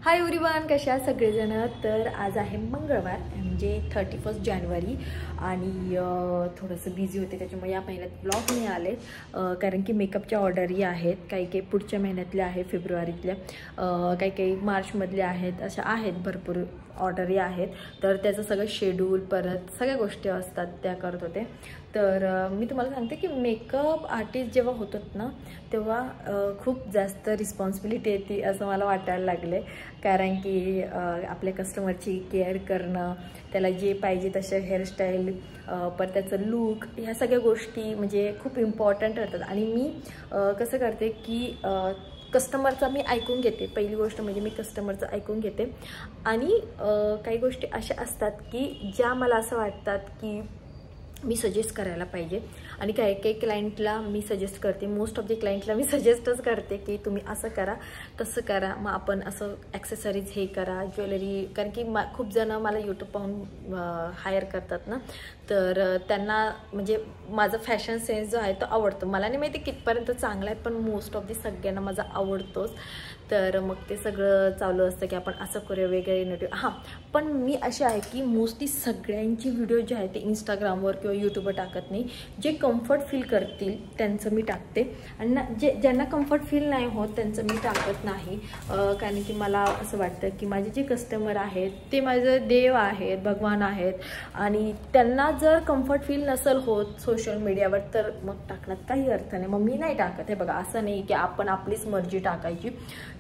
Hi everyone, कशा आहात सगळेजण. तर आज आहे मंगळवार म्हणजे 31 जानेवारी आणि थोडंसं बिझी होते त्याच्यामुळे या महिन्यात ब्लॉग नाही आले. कारण की मेकअपच्या ऑर्डरही आहेत, काही काही पुढच्या महिन्यातल्या आहे, फेब्रुवारीतल्या, काही काही मार्चमधल्या आहेत, अशा आहेत भरपूर ऑर्डरही आहेत. तर त्याचं सगळं शेड्यूल परत सगळ्या गोष्टी असतात त्या करत होते. तर मी तुम्हाला सांगते की मेकअप आर्टिस्ट जेव्हा होतात ना तेव्हा खूप जास्त रिस्पॉन्सिबिलिटी येते असं मला वाटायला लागले. कारण की आपल्या कस्टमरची केअर करणं, त्याला जे पाहिजे तसे हेअरस्टाईल, पर त्याचं लूक, ह्या सगळ्या गोष्टी म्हणजे खूप इम्पॉर्टंट ठरतात. आणि मी कसं करते की कस्टमरचा मी ऐकून घेते. पहिली गोष्ट म्हणजे मी कस्टमरचं ऐकून घेते. आणि काही गोष्टी अशा असतात की ज्या मला असं वाटतात की मी सजेस्ट करायला पाहिजे. आणि काही काही क्लायंटला मी सजेस्ट करते, मोस्ट ऑफ द क्लायंटला मी सजेस्टच करते की तुम्ही असं करा, तसं करा, मग आपण असं ॲक्सेसरीज हे करा, ज्वेलरी. कारण की खूप जणं मला यूट्यूब पाहून हायर करतात ना, तर त्यांना म्हणजे माझा फॅशन सेन्स जो आहे तो आवडतो. मला नाही माहिती कितपर्यंत चांगला आहे, पण मोस्ट ऑफ दी सगळ्यांना माझा आवडतोच. तर मग ते सगळं चालू असतं की आपण असं करूया, वेगळे नेटिव्ह. हां, पण मी अशी आहे की मोस्टली सगळ्यांची व्हिडिओ जे आहे ते इंस्टाग्रामवर किंवा यूट्यूबवर टाकत नाही. जे कम्फर्ट फील करतील त्यांचं मी टाकते, आणि ज्यांना कम्फर्ट फील नाही होत त्यांचं मी टाकत नाही. कारण की मला असं वाटतं की माझे जे कस्टमर आहेत ते माझं देव आहेत, भगवान आहेत, आणि त्यांना जर कम्फर्ट फील नसेल होत सोशल मीडियावर तर मग टाकण्यात काही अर्थ नाही. मग मी नाही टाकत. हे बघा, असं नाही की आपण आपलीच मर्जी टाकायची.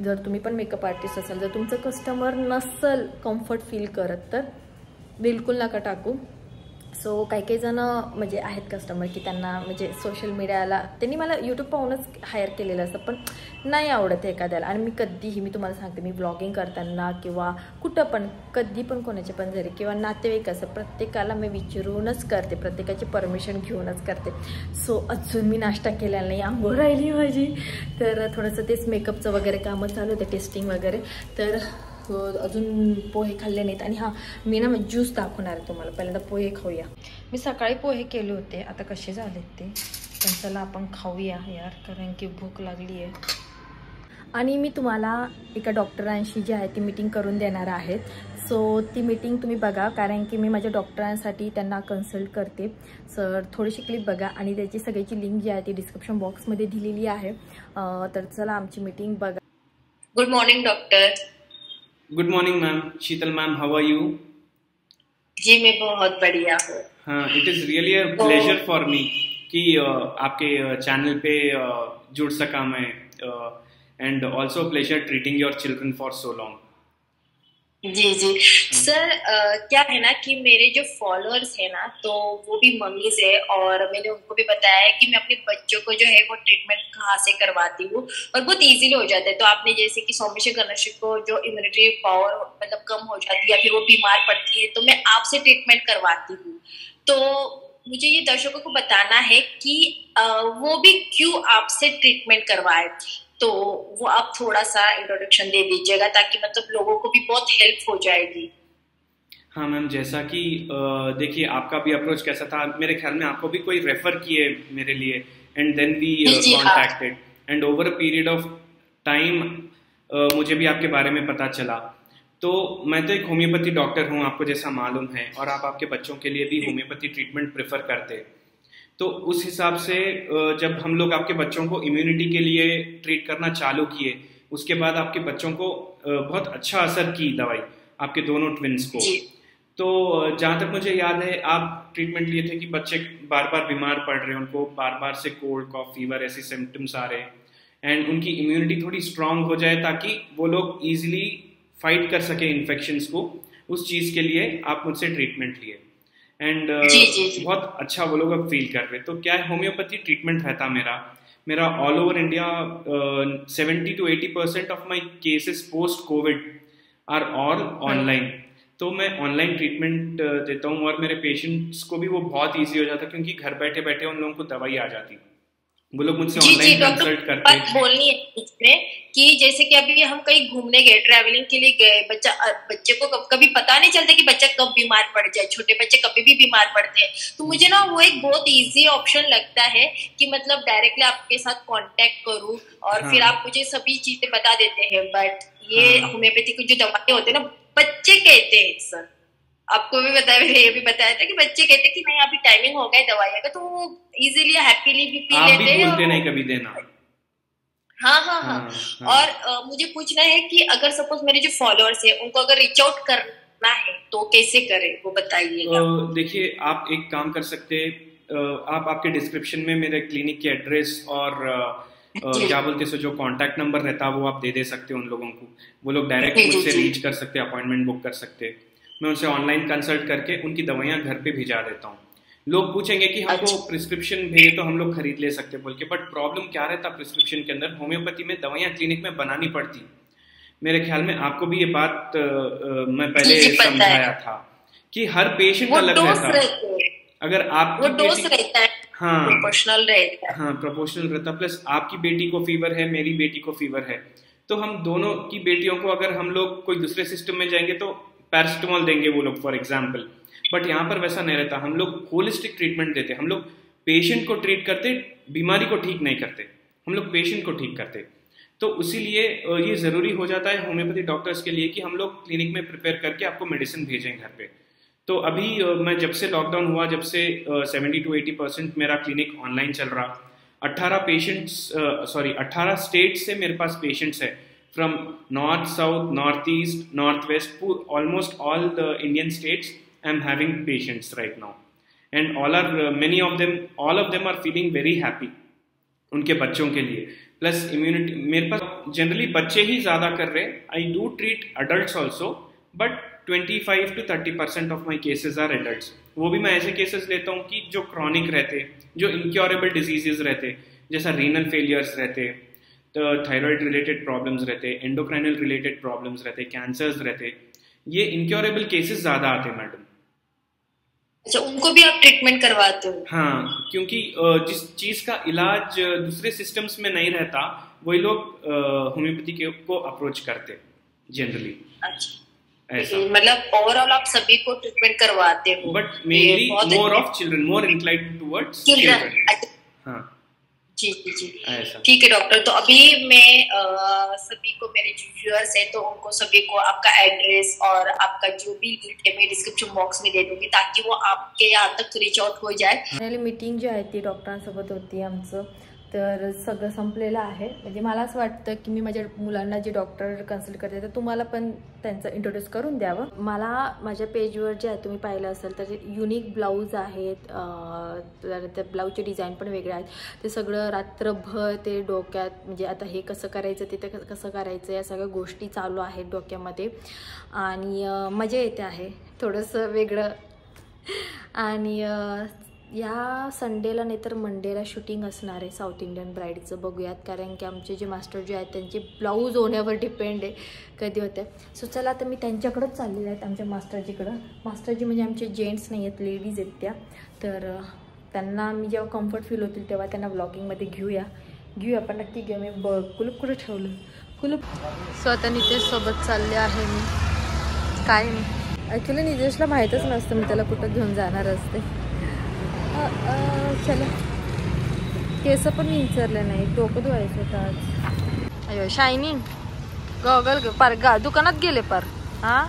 जर तुम्ही पण मेकअप आर्टिस्ट असाल, जर तुमचं कस्टमर नसेल कम्फर्ट फील करत तर बिलकुल नका टाकू. सो काही काही जण म्हणजे आहेत कस्टमर की त्यांना म्हणजे सोशल मीडियाला त्यांनी मला यूट्यूब पाहूनच हायर केलेलं असतं, पण नाही आवडत एखाद्याला. आणि मी कधीही, मी तुम्हाला सांगते, मी ब्लॉगिंग करताना किंवा कुठं पण कधी पण कोणाचे पण जरी किंवा नातेवाईक असं प्रत्येकाला मी विचारूनच करते, प्रत्येकाची परमिशन घेऊनच करते. सो अजून मी नाश्ता केलेला नाही, आंघोळ राहिली माझी. तर थोडंसं तेच मेकअपचं वगैरे कामं चालू होतं, टेस्टिंग वगैरे. तर अजून पोहे खाल्ले नाहीत. आणि हां, मी ना ज्यूस दाखवणार आहे तुम्हाला. पहिल्यांदा पोहे खाऊया. मी सकाळी पोहे केले होते, आता कसे झालेत ते, पण चला आपण खाऊया यार, कारण की भूक लागली आहे. आणि मी तुम्हाला एका डॉक्टरांशी जी आहे ती मीटिंग करून देणार आहेत. सो ती मीटिंग तुम्ही बघा, कारण की मी माझ्या डॉक्टरांसाठी त्यांना कन्सल्ट करते. सर थोडीशी क्लिप बघा आणि त्याची सगळ्याची लिंक जी आहे ती डिस्क्रिप्शन बॉक्समध्ये दिलेली आहे. तर चला आमची मीटिंग बघा. Good morning doctor. Good morning ma'am. Sheetal ma'am, how are you? जी मैं बहुत बढ़िया हूँ. हाँ, it is really a pleasure for me कि आपके चैनल पे जुड़ सका मैं, and also pleasure treating your children for so long. जी जी सर, क्या है ना कि मेरे जो फॉलोअर्स है ना तो वो भी मम्मीज है, और मैंने उनको भी बताया है कि मैं अपने बच्चों को जो है वो ट्रीटमेंट कहाँ से करवाती हूँ, और बहुत इजीली हो जाता है. तो आपने जैसे कि सौम्य गणेश को जो इम्यूनिटी पावर मतलब कम हो जाती है या फिर वो बीमार पड़ती है तो मैं आपसे ट्रीटमेंट करवाती हूँ. तो मुझे ये दर्शकों को बताना है कि वो भी क्यों आपसे ट्रीटमेंट करवाए. तो वो आप थोड़ा सा इंट्रोडक्शन दे दीजिएगा ताकि मतलब लोगों को भी बहुत हेल्प हो जाएगी. हाँ मैम, जैसा कि देखिए आपका भी अप्रोच कैसा था, मेरे ख्याल में आपको भी कोई रेफर किए मेरे लिए, and then we contacted, and over a period of time मुझे भी आपके बारे में पता चला. तो मैं तो एक होम्योपैथी डॉक्टर हूँ, आपको जैसा मालूम है, और आप आपके बच्चों के लिए भी होम्योपैथी ट्रीटमेंट प्रेफर करते हैं. तो उस हिसाब से जब हम लोग आपके बच्चों को इम्यूनिटी के लिए ट्रीट करना चालू किए, उसके बाद आपके बच्चों को बहुत अच्छा असर की दवाई, आपके दोनों ट्विंस को. तो जहाँ तक मुझे याद है आप ट्रीटमेंट लिए थे कि बच्चे बार बार बीमार पड़ रहे हैं, उनको बार बार से कोल्ड कॉफ फीवर ऐसे सिम्टम्स आ रहे हैं, एंड उनकी इम्यूनिटी थोड़ी स्ट्रांग हो जाए ताकि वो लोग ईजिली फाइट कर सके इन्फेक्शंस को. उस चीज़ के लिए आप मुझसे ट्रीटमेंट लिए, एंड बहुत अच्छा वो लोग अब फील कर रहे. तो क्या है, होम्योपैथी ट्रीटमेंट रहता मेरा all over India 70 to 80% of my cases post Covid are all online. तो मैं ऑनलाइन ट्रीटमेंट देता हूँ, और मेरे पेशेंट्स को भी वो बहुत ईजी हो जाता क्योंकि घर बैठे बैठे उन लोगों को दवाई आ जाती. वो लोग मुझसे ऑनलाइन कंसल्ट करते हैं। बोलनी है इसमें कि जैसे कि अभी हम कहीं घूमने गए, ट्रैवलिंग के लिए गए, बच्चे को कभी पता नहीं चलता कि बच्चा कब बीमार पड़ जाए, छोटे बच्चे कभी भी बीमार पड़ते हैं। तो मुझे ना वो एक बहुत इजी ऑप्शन लगता है कि मतलब डायरेक्टली आपके साथ कांटेक्ट करूं और फिर आप मुझे सभी चीजें बता देते हैं। बट ये होम्योपैथी की जो दवाएं होते हैं ना, बच्चे कहते हैं सर, आपको भी बताया, मैंने ये भी बताया था कि बच्चे कहते कि नहीं अभी टाइमिंग हो गया दवाई का, तो वो इजीली हैप्पीली भी पी लेते हैं। बोलते नहीं कभी देना। हाँ। और मुझे पूछना है कि अगर सपोज मेरे जो फॉलोअर्स है उनको अगर रीच आउट करना है तो कैसे करें, वो बताइएगा। देखिए आप एक काम कर सकते हैं, आप आपके डिस्क्रिप्शन में मेरे क्लिनिक के एड्रेस और क्या बोलते हैं जो कांटेक्ट नंबर रहता है वो आप दे सकते हैं उन लोगों को। वो लोग डायरेक्ट मुझसे रीच कर सकते हैं, अपॉइंटमेंट बुक कर सकते हैं। मैं उनसे ऑनलाइन कंसल्ट करके उनकी दवाइयाँ घर पे भिजा देता हूँ। लोग पूछेंगे कि हमको प्रिस्क्रिप्शन भेजे तो हम लोग खरीद ले सकते बोल के, बट प्रॉब्लम क्या रहता प्रिस्क्रिप्शन के अंदर, होम्योपैथी में दवाइयाँ क्लिनिक में बनानी पड़ती। मेरे ख्याल में आपको भी ये बात मैं पहले समझाया था कि हर पेशेंट अलग रहता है। अगर आपकी डोज रहता है, प्रोपोर्शनल रहता है। हाँ, प्रोपोर्शनल रहता। प्लस आपकी बेटी को फीवर है, मेरी बेटी को फीवर है, तो हम दोनों की बेटियों को अगर हम लोग कोई दूसरे सिस्टम में जाएंगे तो पैरासिटामोल देंगे वो लोग फॉर एग्जाम्पल। बट यहाँ पर वैसा नहीं रहता, हम लोग होलिस्टिक ट्रीटमेंट देते। हम लोग पेशेंट को ट्रीट करते, बीमारी को ठीक नहीं करते, हम लोग पेशेंट को ठीक करते। तो इसीलिए ये ज़रूरी हो जाता है होम्योपैथी डॉक्टर्स के लिए कि हम लोग क्लिनिक में प्रिपेयर करके आपको मेडिसिन भेजें घर पे। तो अभी मैं जब से लॉकडाउन हुआ, जब से 70 to 80% मेरा क्लिनिक ऑनलाइन चल रहा। 18 स्टेट से मेरे पास पेशेंट्स है, from north, south, north east, north west, almost all the Indian states I am having patients right now, and all of them are feeling very happy उनके बच्चों के लिए। Plus immunity मेरे पास generally बच्चे ही ज़्यादा कर रहे हैं। I do treat adults also, but 25 to 30% of my cases are adults. वो भी मैं ऐसे केसेस लेता हूँ कि जो क्रॉनिक रहते, जो इनक्योरेबल डिजीजेज रहते, जैसा रीनल फेलियर्स रहते, तो थायराइड रिलेटेड प्रॉब्लम्स रहते, एंडोक्राइनल रिलेटेड प्रॉब्लम्स रहते, कैंसर्स रहते। ये इनक्योरेबल केसेस ज़्यादा आते हैं मैडम। अच्छा, उनको भी आप ट्रीटमेंट करवाते हो? हाँ, क्योंकि जिस चीज का इलाज दूसरे सिस्टम्स में नहीं रहता वही लोग होम्योपैथी को अप्रोच करते जनरली। अच्छा, ऐसा मतलब ओवरऑल आप सभी को ट्रीटमेंट करवाते हो, but mainly more of children, more inclined towards children. हाँ जी, ठीक है डॉक्टर। तो अभी मैं सभी को, मेरे जो व्यूअर्स है, तो उनको सभी को आपका एड्रेस और आपका जो भी लिंक है मैं डिस्क्रिप्शन बॉक्स में दे दूंगी, ताकि वो आपके यहाँ तक रीच आउट हो जाए। मीटिंग जी आहे ती डॉक्टरांसोबत होती आमचं, तर सगळं संपलेलं आहे। म्हणजे मला असं वाटतं की मी माझ्या मुलांना जे डॉक्टर कन्सल्ट करते तर तुम्हाला पण त्यांचं इंट्रोड्यूस करून द्यावं। मला माझ्या पेजवर जे आहे तुम्ही पाहिलं असेल तर युनिक ब्लाऊज आहेत, त्या ब्लाऊजचे डिझाईन पण वेगळे आहेत। ते सगळं रात्रभर ते डोक्यात, म्हणजे आता हे कसं करायचं, ते कसं करायचं, या सगळ्या गोष्टी चालू आहेत डोक्यामध्ये आणि मजा येते आहे, थोडंसं वेगळं। आणि या संडेला नाही तर मंडेला शूटिंग असणार आहे साऊथ इंडियन ब्राईडचं, बघूयात। कारण की आमचे जे मास्टर जे आहेत त्यांचे ब्लाऊज होण्यावर डिपेंड आहे कधी होते। सो चला आता मी त्यांच्याकडंच चाललेले आहेत, आमच्या मास्टरजीकडं। मास्टरजी म्हणजे आमचे जेंट्स नाही आहेत, लेडीज आहेत त्या। तर त्यांना मी जेव्हा कम्फर्ट फील होतील तेव्हा त्यांना व्लॉगिंगमध्ये घेऊया पण नक्की घेऊ। मी कुलूप कुठं ठेवलं, कुलूप। सो आता नितेशसोबत चालले आहे मी, काय नाही ॲक्च्युली नितेशला माहीतच नसतं मी त्याला कुठं घेऊन जाणार असते। चला, केस पण विचारले नाही, डोकं धुवायचं होतं आज। अयो शायनिंग गॉगल पार दुकानात गेले पार। हां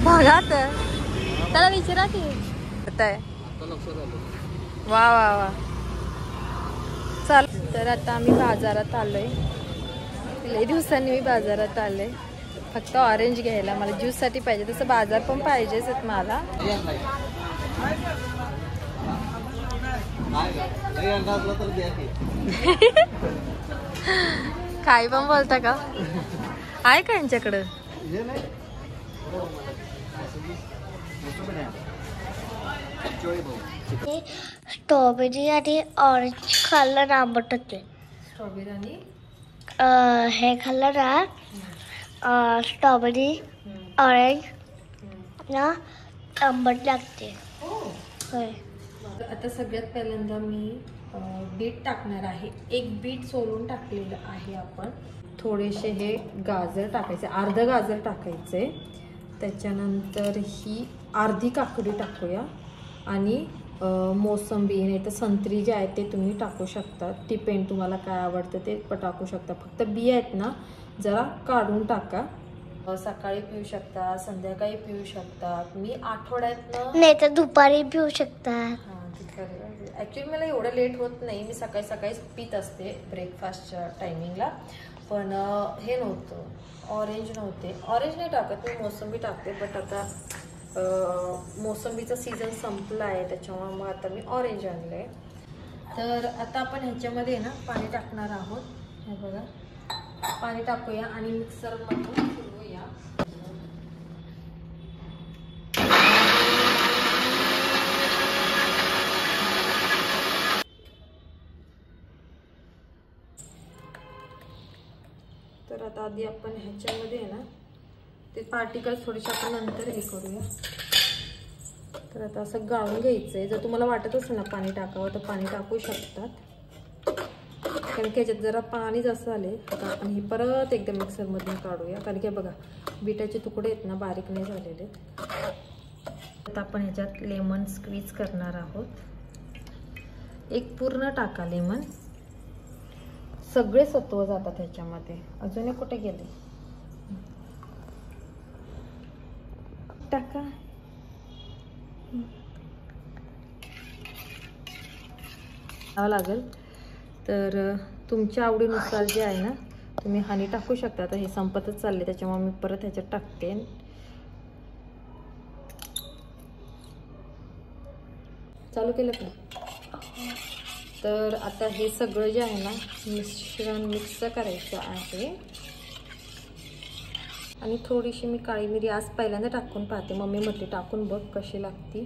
बघा तर त्याला विचारा की आहे। वा वा वा, चल। तर आता आम्ही बाजारात आलोय, लई दिवसांनी मी बाजारात आले, फक्त ऑरेंज घ्यायला। मला ज्यूससाठी पाहिजे, तसं बाजार पण पाहिजेच आहेत मला। काय पण बोलता का, आहे का यांच्याकडं? स्ट्रॉबेरी आणि ऑरेंज खाल्लं ना आंबट होते। स्ट्रॉबेरी आणि हे कलर आहे स्ट्रॉबेरी ऑरेंज ना आंबट लागते. होय. आता सगळ्यात पहिल्यांदा मी बीट टाकणार आहे. एक बीट सोलून टाकलेलं आहे आपण. थोडेसे हे गाजर टाकायचे, अर्ध गाजर टाकायचे. त्याच्यानंतर ही अर्धी काकडी टाकूया आणि मोसंबी नाही तर संत्री जे आहे ते तुम्ही टाकू शकता. डिपेंड तुम्हाला काय आवडतं ते पण टाकू शकता. फक्त बिया आहेत ना जरा काढून टाका. सकाळी पिऊ शकता, संध्याकाळी पिऊ शकतात. मी आठवड्यातनं नाही तर दुपारी पिऊ शकतात. ॲक्च्युली मला एवढं लेट होत नाही. मी सकाळी सकाळीच पित असते ब्रेकफास्टच्या टायमिंगला. पण हे नव्हतं, ऑरेंज नव्हते. ऑरेंज नाही टाकत मी, मोसंबी टाकते. बट आता मोसंबीचा सीझन संपला आहे त्याच्यामुळे मग आता मी ऑरेंज आणलं आहे. तर आता आपण ह्याच्यामध्ये ना पाणी टाकणार आहोत. हे बघा, पाणी टाकूया आणि मिक्सरमधून फिरवूया. तर आता आधी आपण ह्याच्यामध्ये आहे ना ते पार्टिकल्स थोडेसे आपण नंतर हे करूया. तर आता असं गाळून घ्यायचं आहे. जर तुम्हाला वाटत असेल ना पाणी टाकावं तर पाणी टाकू शकतात, कारण की ह्याच्यात जरा पाणी जास्त झाले. आता आपण हे परत एकदम मिक्सरमधून काढूया, कारण की बघा बीटाचे तुकडे आहेत ना बारीक नाही झालेले. आता आपण ह्याच्यात लेमन स्क्वीज करणार आहोत. एक पूर्ण टाका लेमन, सगळे सत्व जातात ह्याच्यामध्ये. अजून कुठे गेले टाका. लागेल तर तुमच्या आवडीनुसार जे आहे ना तुम्ही हनी टाकू शकता. आता हे संपतच चालले त्याच्यामुळे मी परत ह्याच्यात टाकते. चालू केलं का? तर आता हे सगळं जे आहे ना मिश्रण मिक्स करायचं आहे. आणि थोडीशी मी काळी मिरी आज पहिल्यांदा टाकून पाहते. मम्मी म्हटली टाकून बघ कशी लागती,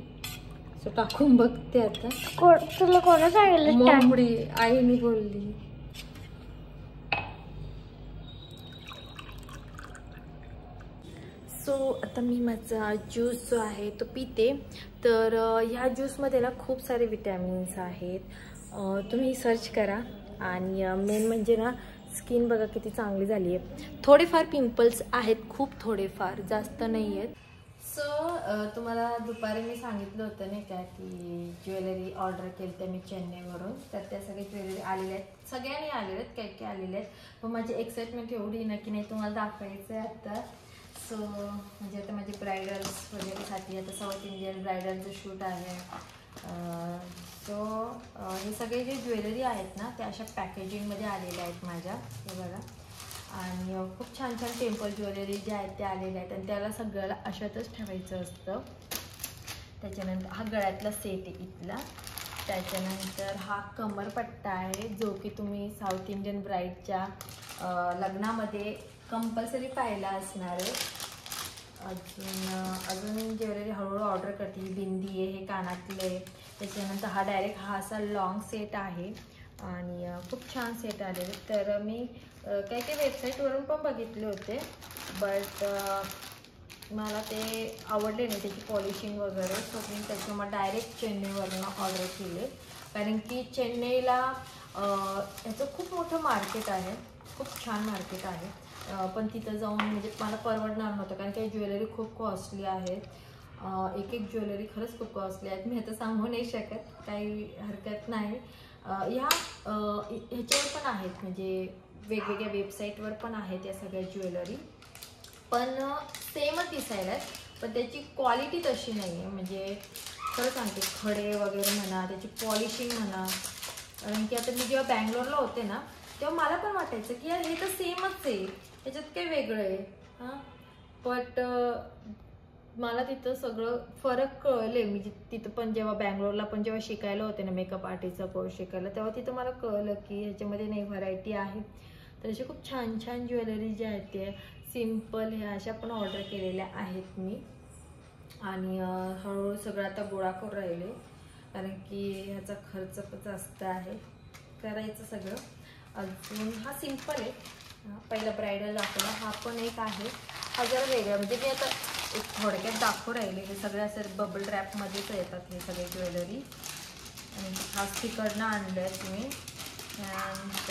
सो टाकून बघते. आता तुला कोणा सांगितलं? मम्मी आईने बोलली. सो आता मी माझा ज्यूस जो आहे तो पिते. तर ह्या ज्यूसमध्ये ना खूप सारे विटॅमिन्स आहेत. तुम्ही सर्च करा. आणि मेन म्हणजे ना स्किन बघा किती चांगली झाली आहे. थोडेफार पिंपल्स आहेत, खूप थोडेफार, जास्त नाही आहेत. सो तुम्हाला दुपारी मी सांगितलं होतं नाही का की ज्वेलरी ऑर्डर केली तर मी चेन्नईवरून. तर त्या सगळ्या ज्वेलरी आलेल्या आहेत, सगळ्यांनी आलेल्या आहेत, काही काही आलेल्या आहेत. पण माझी एक्साइटमेंट एवढी ना की नाही तुम्हाला दाखवायचं आहे आता. सो म्हणजे आता माझे ब्रायडल्स वगैरेसाठी आता साऊथ इंडियन ब्रायडलचं शूट आहे. सो हे सगळे जे ज्वेलरी आहेत ना त्या अशा पॅकेजिंगमध्ये आलेल्या आहेत माझ्या. हे बघा, आणि खूप छान छान टेम्पल ज्वेलरी जे आहेत ते आलेले आहेत. आणि त्याला सगळ्याला अशातच ठेवायचं असतं. त्याच्यानंतर हा गळ्यातला सेट आहे इथला. त्याच्यानंतर हा कमरपट्टा आहे जो की तुम्ही साऊथ इंडियन ब्राईडच्या लग्नामध्ये कंपल्सरी पाहायला असणार आहे. अजून ज्वेलरी हळूहळू ऑर्डर करते. ही बिंदी आहे, हे कानातले. त्याच्यानंतर हा डायरेक्ट हा असा लॉंग सेट आहे आणि खूप छान सेट आलेले. तर मी काही काही वेबसाईटवरून पण बघितले होते, बट मला ते आवडले नाही त्याची पॉलिशिंग वगैरे. सो मी त्याच्यामुळे डायरेक्ट चेन्नईवरून ऑर्डर केले, कारण की चेन्नईला याचं खूप मोठं मार्केट आहे, खूप छान मार्केट आहे. पण तिथं जाऊन म्हणजे मला परवडणार नव्हतं, कारण की ज्वेलरी खूप कॉस्टली आहेत. एक एक ज्वेलरी खरंच खूप कॉस्टली आहेत. मी आता सांगू नाही शकत, काही हरकत नाही. ह्याच्यावर पण आहेत, म्हणजे वेगवेगळ्या वेबसाईटवर पण आहेत या सगळ्या ज्वेलरी, पण सेमच दिसायला आहेत, पण त्याची क्वालिटी तशी नाही आहे. म्हणजे खरं सांगते, खडे वगैरे म्हणा, त्याची पॉलिशिंग म्हणा. कारण की आता मी जेव्हा बँगलोरला होते ना तेव्हा मला पण वाटायचं की यार हे तर सेमच आहे, ह्याच्यात काही वेगळं आहे. हां, बट मला तिथं सगळं फरक कळले. मी तिथं पण जेव्हा बँगलोरला पण जेव्हा शिकायला होते ना मेकअप आर्टिस्टचा कोर्स शिकायला, तेव्हा तिथं मला कळलं की ह्याच्यामध्ये नाही व्हरायटी आहे. तर असे खूप छान छान ज्वेलरी जे आहेत ते सिम्पल ह्या अशा पण ऑर्डर केलेल्या आहेत मी. आणि हळूहळू सगळं आता गोळा करून राहिले, कारण की ह्याचा खर्च पण जास्त आहे करायचं सगळं. अजून हा सिम्पल आहे, पहिला ब्रायडल दाखवला, हा पण एक आहे. हा जरा वेगळा, म्हणजे मी आता एक थोडक्यात दाखवू राहिले. हे सगळे असं बबल रॅपमध्येच येतात हे सगळे ज्वेलरी. आणि हा तिकडनं आणलं आहे तुम्ही. अँड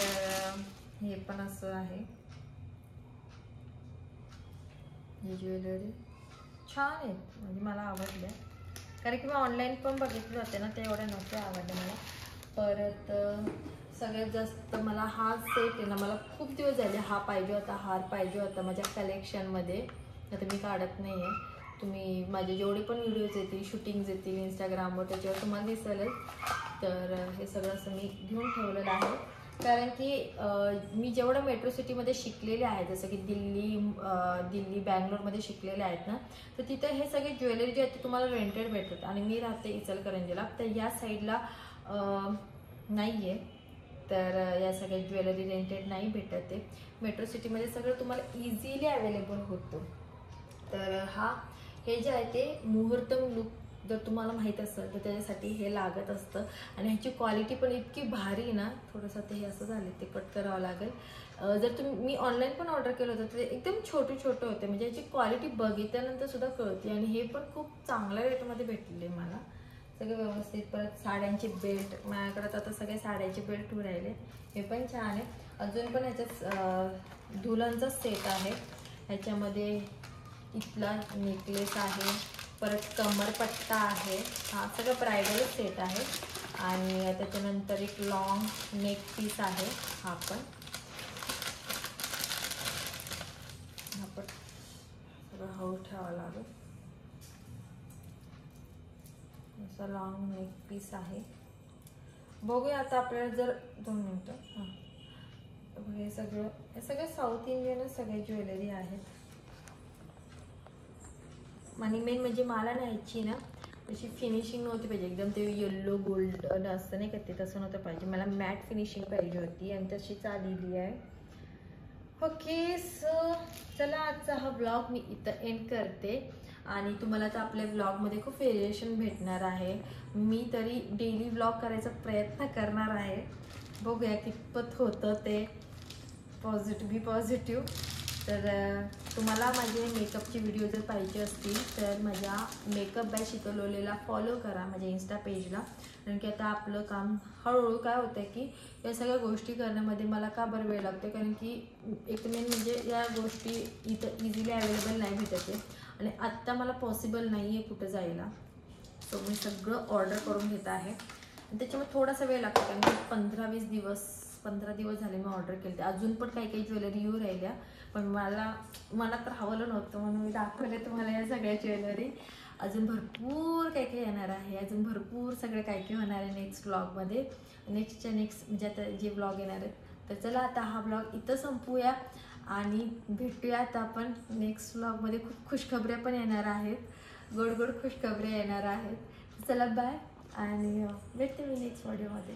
हे पण असं आहे, ही ज्वेलरी छान आहेत, म्हणजे मला आवडलं. कारण की मी ऑनलाईन पण बघितले होते ना, ते एवढे नव्हते आवडले मला. परत सगळ्यात जास्त मला हा सेट आहे ना, मला खूप दिवस झाले हा पाहिजे होता, हार पाहिजे होता माझ्या कलेक्शनमध्ये. आता मी काढत नाही आहे, तुम्ही माझे जेवढे पण व्हिडिओज येतील, शूटिंग्स येतील इंस्टाग्रामवर, त्याच्यावर तुम्हाला दिसेलच. तर हे सगळं असं मी घेऊन ठेवलेलं आहे. कारण की मी जेवढं मेट्रो सिटीमध्ये शिकलेले आहे, जसं की दिल्ली बँगलोरमध्ये शिकलेले आहेत ना, तर तिथं हे सगळे ज्वेलरी जे आहेत ते तुम्हाला रेंटेड भेटतात. आणि मी राहते इचलकरंजीला, तर या साईडला नाही आहे. तर या सगळ्या ज्वेलरी रेंटेड नाही भेटत आहे. मेट्रो सिटीमध्ये सगळं तुम्हाला इझिली अवेलेबल होतं. तर हे जे आहे ते मुहूर्तम लुक जर तुम्हाला माहीत असेल तर त्याच्यासाठी हे लागत असतं. आणि ह्याची क्वालिटी पण इतकी भारी ना, थोडंसं ते हे असं झाले ते कट करावं लागेल. जर मी ऑनलाईन पण ऑर्डर केलं होतं तर एकदम छोटे होते, म्हणजे याची क्वालिटी बघितल्यानंतर सुद्धा कळते. आणि हे पण खूप चांगल्या रेटमध्ये भेटलेले मला, सगळे व्यवस्थित. परत साड्यांचे बेल्ट, माझ्याकडे आता सगळे साड्यांचे बेल्ट राहिले, हे पण छान आहे. अजून पण ह्याच्यात दुल्हनचा सेट आहे, ह्याच्यामध्ये इथला नेकलेस आहे, परत कमरपट्टा आहे, हा सगळं ब्रायडल सेट आहे. आणि त्याच्यानंतर एक लॉंग नेक पीस आहे, हा पण सगळं हळू ठेवावं लागेल. असं लॉंग नेक पीस आहे. बघूया आता आपल्याला जर 2 मिनटं. हे सगळं साऊथ इंडियन सगळे ज्वेलरी आहेत. आणि मेन म्हणजे मला न्यायची ना तशी फिनिशिंग नव्हती पाहिजे, एकदम ते येल्लो गोल्डन असतं नाही का, ते तसं नव्हतं पाहिजे. मला मॅट फिनिशिंग पाहिजे होती आणि तशीच आलेली आहे. ओके, सो चला आजचा हा ब्लॉग मी इथं एंड करते. आणि तुम्हाला तर आपल्या ब्लॉगमध्ये खूप व्हेरिएशन भेटणार आहे. मी तरी डेली ब्लॉग करायचा प्रयत्न करणार आहे, बघूया कितपत होतं ते. पॉझिटिव्ह. तर तुम्हाला माझे मेकअपचे व्हिडिओ जर पाहिजे असतील तर माझ्या मेकअप बाय शीतल लोलेला फॉलो करा माझ्या इन्स्टा पेजला. कारण की आता आपलं काम हळूहळू काय होतं की या सगळ्या गोष्टी करण्यामध्ये मला का बरं वेळ लागतो, कारण की एक मेन म्हणजे या गोष्टी इथं इझिली अवेलेबल नाही भेटत आहे. आणि आत्ता मला पॉसिबल नाही आहे कुठं जायला, सो मी सगळं ऑर्डर करून घेत आहे. त्याच्यामुळे थोडासा वेळ लागतो, कारण की 15 दिवस झाले मी ऑर्डर केले. अजून पण काही ज्वेलरी येऊ राहिल्या, पण मला तर हवलं नव्हतं म्हणून मी दाखवले तुम्हाला या सगळ्या ज्वेलरी. अजून भरपूर काही येणार आहे, अजून भरपूर सगळं काही होणार आहे नेक्स्ट व्लॉगमध्ये. नेक्स्ट म्हणजे आता जे व्लॉग येणार आहेत. तर चला आता हा व्लॉग इथं संपूया आणि भेटूया आता आपण नेक्स्ट व्लॉगमध्ये. खूप खुशखबऱ्या पण येणार आहेत, गोड खुशखबऱ्या येणार आहेत. चला बाय, आणि भेटते मी नेक्स्ट व्हिडिओमध्ये.